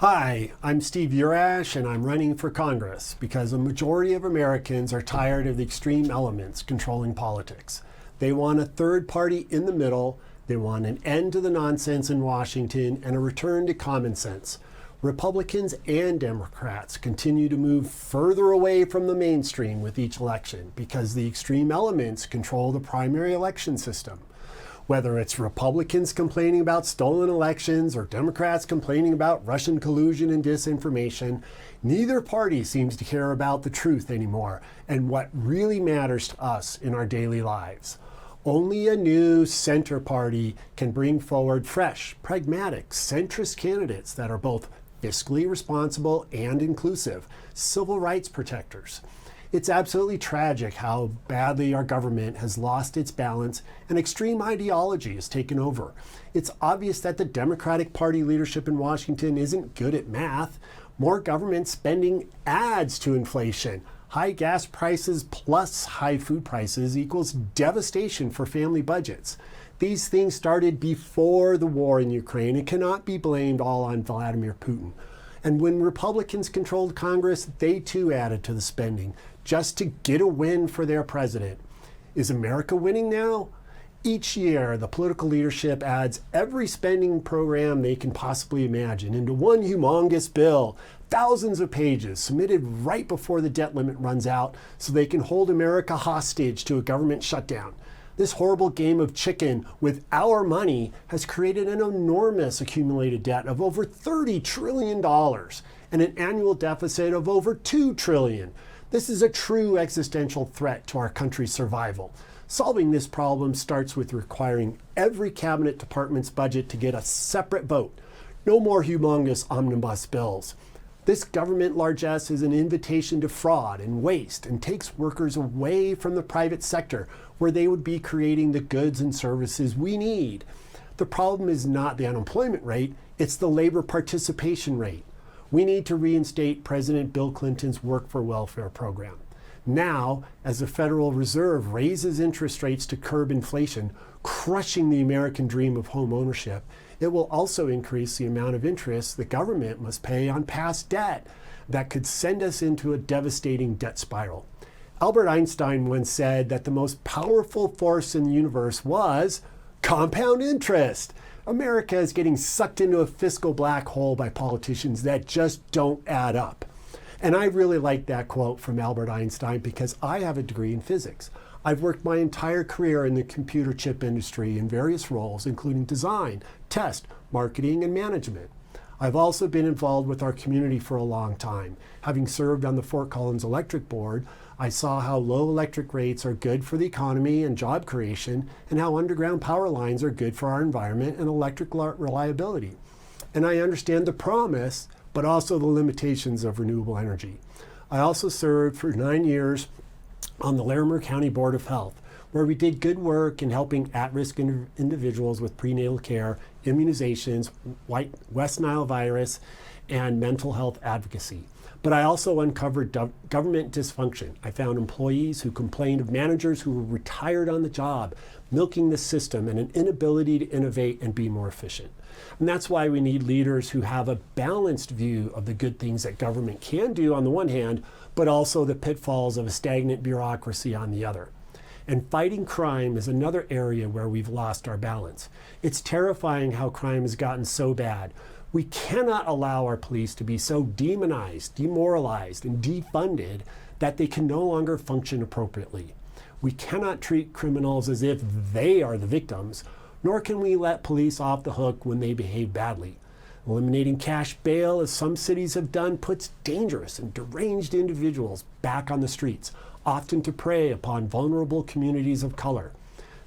Hi, I'm Steve Yurash, and I'm running for Congress because a majority of Americans are tired of the extreme elements controlling politics. They want a third party in the middle, they want an end to the nonsense in Washington, and a return to common sense. Republicans and Democrats continue to move further away from the mainstream with each election because the extreme elements control the primary election system. Whether it's Republicans complaining about stolen elections or Democrats complaining about Russian collusion and disinformation, neither party seems to care about the truth anymore and what really matters to us in our daily lives. Only a new center party can bring forward fresh, pragmatic, centrist candidates that are both fiscally responsible and inclusive, civil rights protectors. It's absolutely tragic how badly our government has lost its balance and extreme ideology has taken over. It's obvious that the Democratic Party leadership in Washington isn't good at math. More government spending adds to inflation. High gas prices plus high food prices equals devastation for family budgets. These things started before the war in Ukraine and cannot be blamed all on Vladimir Putin. And when Republicans controlled Congress, they too added to the spending, just to get a win for their president. Is America winning now? Each year, the political leadership adds every spending program they can possibly imagine into one humongous bill, thousands of pages, submitted right before the debt limit runs out so they can hold America hostage to a government shutdown. This horrible game of chicken with our money has created an enormous accumulated debt of over $30 trillion and an annual deficit of over $2 trillion. This is a true existential threat to our country's survival. Solving this problem starts with requiring every cabinet department's budget to get a separate vote. No more humongous omnibus bills. This government largesse is an invitation to fraud and waste and takes workers away from the private sector where they would be creating the goods and services we need. The problem is not the unemployment rate, it's the labor participation rate. We need to reinstate President Bill Clinton's Work for Welfare program. Now, as the Federal Reserve raises interest rates to curb inflation, crushing the American dream of home ownership, it will also increase the amount of interest the government must pay on past debt that could send us into a devastating debt spiral. Albert Einstein once said that the most powerful force in the universe was compound interest. America is getting sucked into a fiscal black hole by politicians that just don't add up. And I really like that quote from Albert Einstein because I have a degree in physics. I've worked my entire career in the computer chip industry in various roles, including design, test, marketing, and management. I've also been involved with our community for a long time. Having served on the Fort Collins Electric Board, I saw how low electric rates are good for the economy and job creation, and how underground power lines are good for our environment and electric reliability. And I understand the promise, but also the limitations of renewable energy. I also served for 9 years on the Larimer County Board of Health, where we did good work in helping at-risk individuals with prenatal care, immunizations, West Nile virus, and mental health advocacy. But I also uncovered government dysfunction. I found employees who complained of managers who were retired on the job, milking the system, and an inability to innovate and be more efficient. And that's why we need leaders who have a balanced view of the good things that government can do on the one hand, but also the pitfalls of a stagnant bureaucracy on the other. And fighting crime is another area where we've lost our balance. It's terrifying how crime has gotten so bad. We cannot allow our police to be so demonized, demoralized, and defunded that they can no longer function appropriately. We cannot treat criminals as if they are the victims, nor can we let police off the hook when they behave badly. Eliminating cash bail, as some cities have done, puts dangerous and deranged individuals back on the streets, often to prey upon vulnerable communities of color.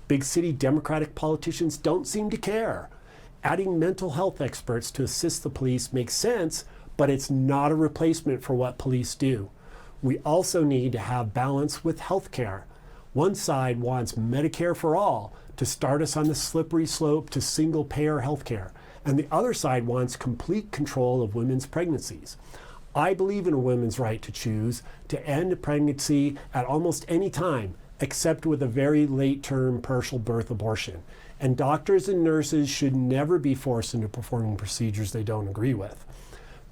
Big city Democratic politicians don't seem to care. Adding mental health experts to assist the police makes sense, but it's not a replacement for what police do. We also need to have balance with health care. One side wants Medicare for all to start us on the slippery slope to single-payer health care, and the other side wants complete control of women's pregnancies. I believe in a woman's right to choose to end a pregnancy at almost any time, except with a very late-term partial birth abortion. And doctors and nurses should never be forced into performing procedures they don't agree with.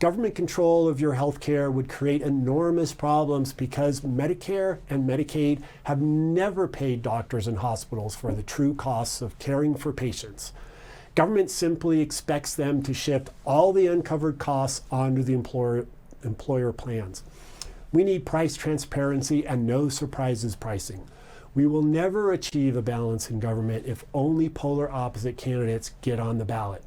Government control of your health care would create enormous problems because Medicare and Medicaid have never paid doctors and hospitals for the true costs of caring for patients. Government simply expects them to shift all the uncovered costs onto the employer plans. We need price transparency and no surprises pricing. We will never achieve a balance in government if only polar opposite candidates get on the ballot.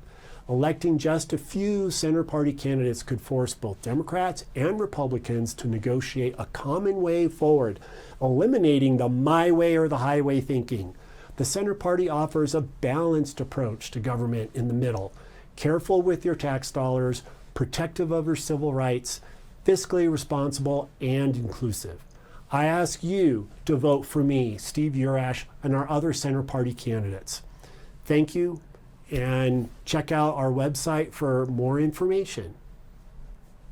Electing just a few center party candidates could force both Democrats and Republicans to negotiate a common way forward, eliminating the my way or the highway thinking. The center party offers a balanced approach to government in the middle, careful with your tax dollars, protective of your civil rights, fiscally responsible, and inclusive. I ask you to vote for me, Steve Yurash, and our other center party candidates. Thank you. And check out our website for more information.